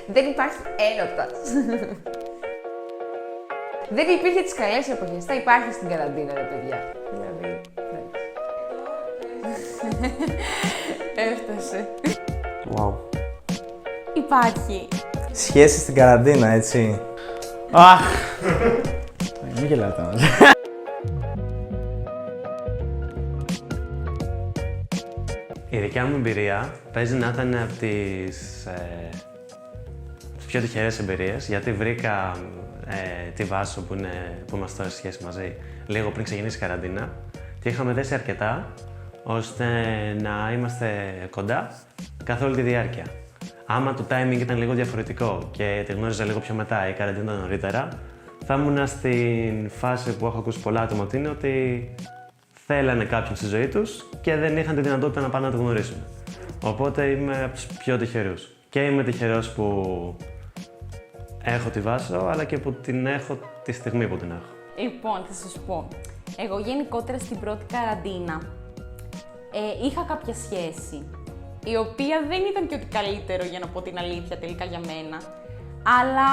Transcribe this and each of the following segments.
Δεν υπάρχει έρωτας. Δεν υπήρχε τις καλές εποχές. Θα υπάρχει στην καραντίνα, ρε παιδιά. Δηλαδή, έφτασε. Wow. Υπάρχει. Σχέση στην καραντίνα, έτσι. Αχ! Μην γελάτε μας. Η δικιά μου εμπειρία παίζει να ήταν από τις πιο τυχερές εμπειρίες, γιατί βρήκα τη Βάσο που είμαστε τώρα στη σχέση μαζί λίγο πριν ξεκινήσει η καραντίνα και είχαμε δέσει αρκετά ώστε να είμαστε κοντά καθ' όλη τη διάρκεια. Άμα το timing ήταν λίγο διαφορετικό και τη γνώριζα λίγο πιο μετά ή η καραντίνα νωρίτερα, θα ήμουν στην φάση που έχω ακούσει πολλά άτομα ότι είναι ότι θέλανε κάποιον στη ζωή τους και δεν είχαν τη δυνατότητα να πάνε να το γνωρίσουν. Οπότε είμαι από τους πιο τυχερούς. Και είμαι τυχερός που έχω τη Βάσο, αλλά και που την έχω τη στιγμή που την έχω. Λοιπόν, θα σας πω. Εγώ γενικότερα στην πρώτη καραντίνα είχα κάποια σχέση, η οποία δεν ήταν και ότι καλύτερο, για να πω την αλήθεια, τελικά για μένα. Αλλά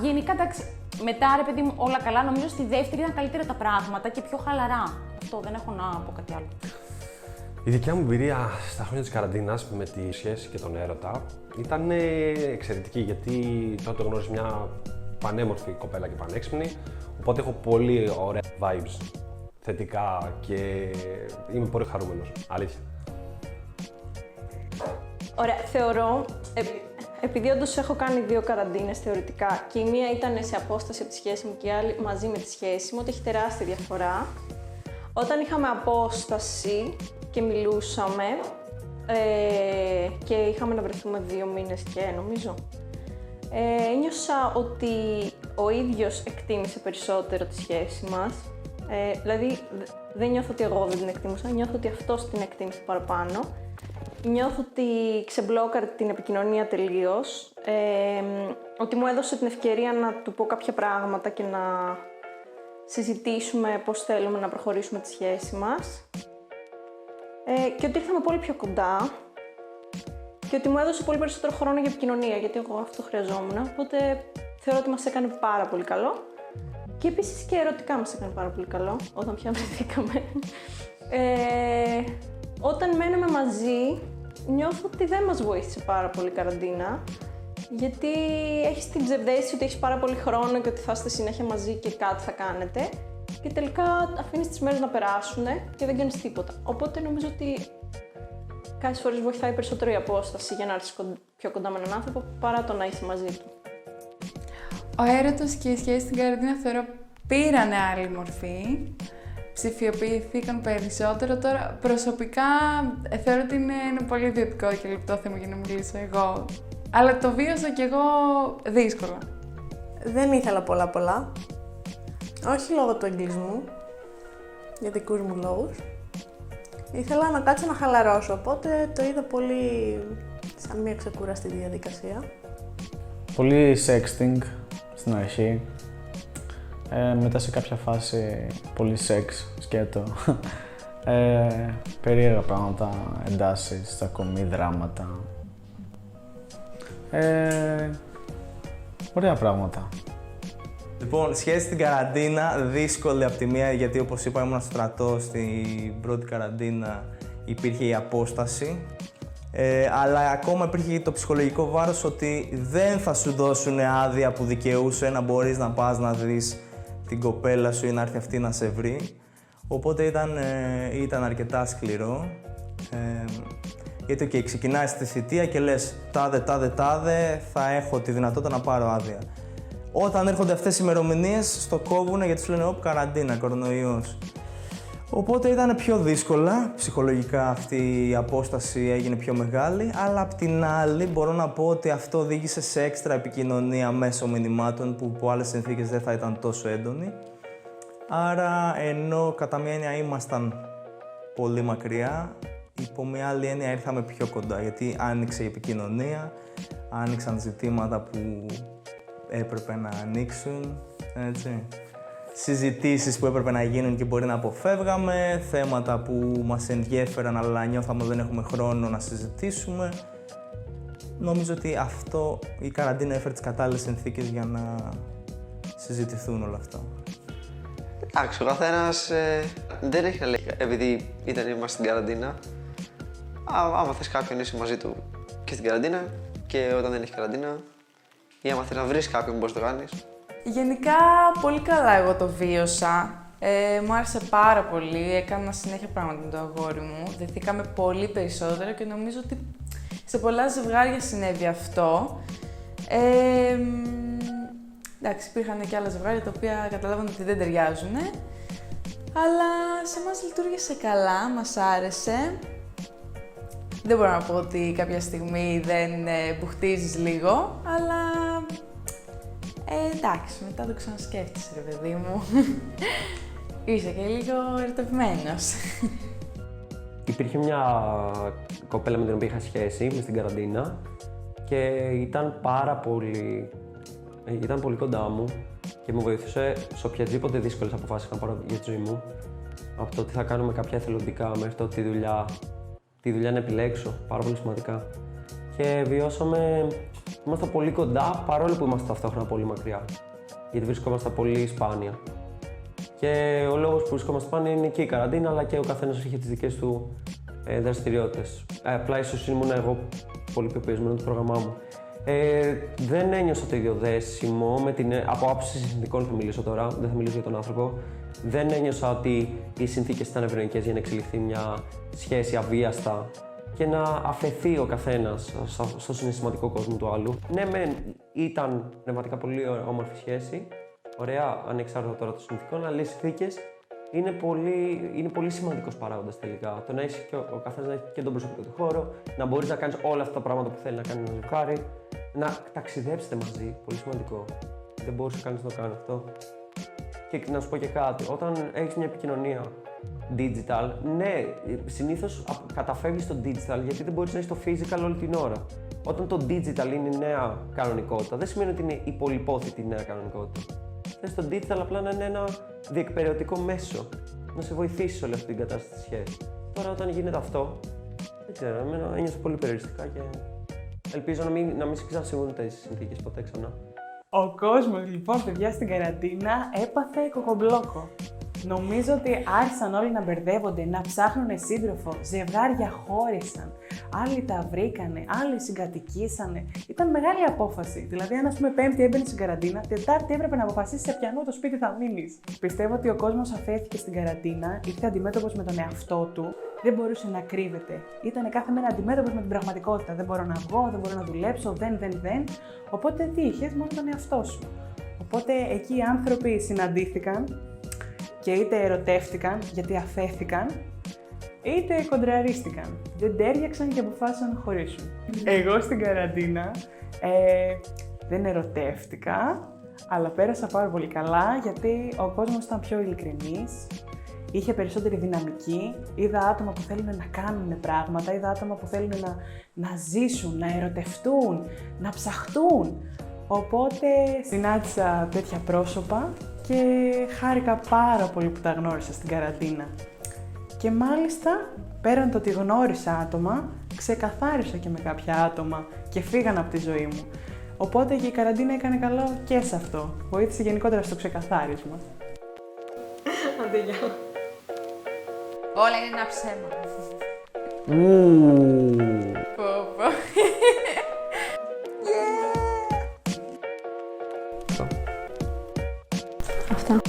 γενικά, εντάξει, μετά ρε παιδί μου, όλα καλά. Νομίζω στη δεύτερη ήταν καλύτερα τα πράγματα και πιο χαλαρά. Αυτό, δεν έχω να πω κάτι άλλο. Η δικιά μου εμπειρία στα χρόνια της καραντίνας με τη σχέση και τον έρωτα ήταν εξαιρετική, γιατί τότε γνώρισα μια πανέμορφη κοπέλα και πανέξυπνη, οπότε έχω πολύ ωραία vibes θετικά και είμαι πολύ χαρούμενος, αλήθεια. Ωραία, θεωρώ, επειδή όντως έχω κάνει 2 καραντίνες θεωρητικά και η μία ήταν σε απόσταση από τη σχέση μου και η άλλη μαζί με τη σχέση μου, ότι έχει τεράστια διαφορά. Όταν είχαμε απόσταση και μιλούσαμε και είχαμε να βρεθούμε 2 μήνες και νομίζω, ένιωσα ότι ο ίδιος εκτίμησε περισσότερο τη σχέση μας. Δηλαδή, δεν νιώθω ότι εγώ δεν την εκτιμούσα, νιώθω ότι αυτός την εκτίμησε παραπάνω. Νιώθω ότι ξεμπλόκαρε την επικοινωνία τελείως, ότι μου έδωσε την ευκαιρία να του πω κάποια πράγματα και να συζητήσουμε πώς θέλουμε να προχωρήσουμε τη σχέση μας και ότι ήρθαμε πολύ πιο κοντά και ότι μου έδωσε πολύ περισσότερο χρόνο για επικοινωνία, γιατί εγώ αυτό χρειαζόμουν, οπότε θεωρώ ότι μας έκανε πάρα πολύ καλό και επίσης και ερωτικά μας έκανε πάρα πολύ καλό όταν πια βρεθήκαμε. Όταν μέναμε μαζί, νιώθω ότι δεν μας βοήθησε πάρα πολύ η καραντίνα, γιατί έχεις την ψευδαίσθηση ότι έχεις πάρα πολύ χρόνο και ότι θα είστε συνέχεια μαζί και κάτι θα κάνετε και τελικά αφήνεις τις μέρες να περάσουν και δεν κάνεις τίποτα. Οπότε νομίζω ότι κάποιες φορές βοηθάει περισσότερο η απόσταση για να έρθεις πιο κοντά με έναν άνθρωπο παρά το να είσαι μαζί του. Ο έρωτας και οι σχέσεις στην καραντίνα θεωρώ πήρανε άλλη μορφή. Ψηφιοποιήθηκαν περισσότερο. Τώρα προσωπικά θεωρώ ότι είναι πολύ ιδιωτικό και λεπτό θέμα για να μιλήσω εγώ. Αλλά το βίωσα κι εγώ δύσκολα. Δεν ήθελα πολλά. Όχι λόγω του εγκλισμού, για δικούς μου λόγους. Ήθελα να κάτσω να χαλαρώσω, οπότε το είδα πολύ σαν μια ξεκούραστη διαδικασία. Πολύ sexting στην αρχή. Μετά σε κάποια φάση πολύ σεξ, σκέτο. Περίεργα πράγματα, εντάσεις, τσακωμοί, δράματα. Ωραία πράγματα. Λοιπόν, σχέση στην καραντίνα, δύσκολη από τη μία, γιατί όπως είπα ήμουν στο στρατό, στην πρώτη καραντίνα υπήρχε η απόσταση. Αλλά ακόμα υπήρχε το ψυχολογικό βάρος ότι δεν θα σου δώσουν άδεια που δικαιούσε να μπορείς να πας να δεις την κοπέλα σου ή να έρθει αυτή να σε βρει. Οπότε ήταν αρκετά σκληρό. Γιατί okay, ξεκινάς τη θητεία και λες τάδε θα έχω τη δυνατότητα να πάρω άδεια. Όταν έρχονται αυτές οι ημερομηνίες στο κόβουνε γιατί σου λένε «Ωπ, καραντίνα, κορονοϊός». Οπότε ήταν πιο δύσκολα, ψυχολογικά αυτή η απόσταση έγινε πιο μεγάλη, αλλά απ' την άλλη μπορώ να πω ότι αυτό οδήγησε σε έξτρα επικοινωνία μέσω μηνυμάτων που από άλλες συνθήκες δεν θα ήταν τόσο έντονη. Άρα ενώ κατά μία έννοια ήμασταν πολύ μακριά, υπό μια άλλη έννοια ήρθαμε πιο κοντά, γιατί άνοιξε η επικοινωνία, άνοιξαν ζητήματα που έπρεπε να ανοίξουν, έτσι. Συζητήσεις που έπρεπε να γίνουν και μπορεί να αποφεύγαμε, θέματα που μας ενδιέφεραν αλλά νιώθαμε ότι δεν έχουμε χρόνο να συζητήσουμε. νομίζω ότι αυτό η καραντίνα έφερε τις κατάλληλες συνθήκες για να συζητηθούν όλα αυτά. Εντάξει, ο καθένας δεν έχει να λέει επειδή είμαστε στην καραντίνα. Άμα θες κάποιον είσαι μαζί του και στην καραντίνα και όταν δεν έχει καραντίνα, ή άμα θες να βρεις κάποιον πώς το κάνεις. Γενικά, πολύ καλά εγώ το βίωσα. Μου άρεσε πάρα πολύ, έκανα συνέχεια πράγματα με το αγόρι μου. Δεθήκαμε πολύ περισσότερο και νομίζω ότι σε πολλά ζευγάρια συνέβη αυτό. Εντάξει, υπήρχαν και άλλα ζευγάρια τα οποία καταλάβανε ότι δεν ταιριάζουν. Αλλά σε εμάς λειτουργήσε καλά, μας άρεσε. Δεν μπορώ να πω ότι κάποια στιγμή δεν μπουχτίζεις λίγο, αλλά εντάξει, μετά το ξανασκέφτεσαι ρε παιδί μου. Είσαι και λίγο ερωτευμένος. Υπήρχε μια κοπέλα με την οποία είχα σχέση μες στην καραντίνα και ήταν πολύ κοντά μου και με βοηθούσε σε οποιαδήποτε δύσκολες αποφάσεις να πάρω για τη ζωή μου. Από το τι θα κάνουμε κάποια εθελοντικά μέχρι το τη δουλειά να επιλέξω, πάρα πολύ σημαντικά. Και ήμασταν πολύ κοντά παρόλο που ήμασταν ταυτόχρονα πολύ μακριά. Γιατί βρισκόμασταν πολύ σπάνια. Και ο λόγος που βρισκόμαστε σπάνια είναι και η καραντίνα, αλλά και ο καθένας είχε τις δικές του δραστηριότητες. Απλά ίσως ήμουν εγώ πολύ πεπισμένο με το πρόγραμμά μου. Δεν ένιωσα το ίδιο δέσιμο, από άποψη συνθηκών θα μιλήσω τώρα, δεν θα μιλήσω για τον άνθρωπο. Δεν ένιωσα ότι οι συνθήκες ήταν ευνοϊκές για να εξελιχθεί μια σχέση αβίαστα και να αφαιθεί ο καθένας στο συναισθηματικό κόσμο του άλλου. Ναι, ήταν πνευματικά πολύ όμορφη σχέση, ωραία, ανεξάρτητα τώρα των συνθήκων, αλλά οι συνθήκες είναι πολύ σημαντικός παράγοντας τελικά. Το να έχει και ο καθένας να έχει και τον προσωπικό του χώρο, να μπορείς να κάνεις όλα αυτά τα πράγματα που θέλει να κάνει ένα ζευγάρι, να ταξιδέψετε μαζί, πολύ σημαντικό. Δεν μπορούσε κανείς να το κάνει αυτό. Και να σου πω και κάτι, όταν έχεις μια επικοινωνία digital, ναι, συνήθως καταφεύγεις στο digital γιατί δεν μπορείς να έχεις το physical όλη την ώρα. Όταν το digital είναι η νέα κανονικότητα, δεν σημαίνει ότι είναι η πολυπόθητη νέα κανονικότητα. Θες το digital απλά να είναι ένα διεκπεραιωτικό μέσο, να σε βοηθήσει σε όλη αυτή την κατάσταση της σχέσης. Τώρα όταν γίνεται αυτό, δεν ξέρω, εμένα ένιωσα πολύ περιοριστικά και ελπίζω να μην σε ξανασυμβούν τέτοιες συνθήκες ποτέ ξανά. Ο κόσμος λοιπόν, παιδιά, στην καραντίνα έπαθε κοκομπλόκο. Νομίζω ότι άρχισαν όλοι να μπερδεύονται, να ψάχνουν σύντροφο, ζευγάρια χώρισαν, άλλοι τα βρήκανε, άλλοι συγκατοικήσανε. Ήταν μεγάλη απόφαση. Δηλαδή, αν Πέμπτη έμπαινε στην καραντίνα, Τετάρτη έπρεπε να αποφασίσει σε ποιανό το σπίτι θα μείνει. Πιστεύω ότι ο κόσμος αφέθηκε στην καραντίνα, ήρθε αντιμέτωπος με τον εαυτό του, δεν μπορούσε να κρύβεται. Ήταν κάθε μέρα αντιμέτωπος με την πραγματικότητα. Δεν μπορώ να βγω, δεν μπορώ να δουλέψω, δεν. Οπότε τι είχες, μόνο τον εαυτό σου. Οπότε εκεί οι άνθρωποι συναντήθηκαν και είτε ερωτεύτηκαν γιατί αφέθηκαν, είτε κοντραρίστηκαν. Δεν τέριαξαν και αποφάσισαν να χωρίσουν. Εγώ στην καραντίνα δεν ερωτεύτηκα, αλλά πέρασα πάρα πολύ καλά γιατί ο κόσμος ήταν πιο ειλικρινής, είχε περισσότερη δυναμική, είδα άτομα που θέλουν να κάνουν πράγματα, είδα άτομα που θέλουν να ζήσουν, να ερωτευτούν, να ψαχτούν. Οπότε συνάντησα τέτοια πρόσωπα και χάρηκα πάρα πολύ που τα γνώρισα στην καραντίνα. Και μάλιστα, πέραν το ότι γνώρισα άτομα, ξεκαθάρισα και με κάποια άτομα και φύγαν από τη ζωή μου. Οπότε και η καραντίνα έκανε καλό και σε αυτό. Βοήθησε γενικότερα στο ξεκαθάρισμα. Άντε, γεια. Όλα είναι ένα ψέμα. Αυτά.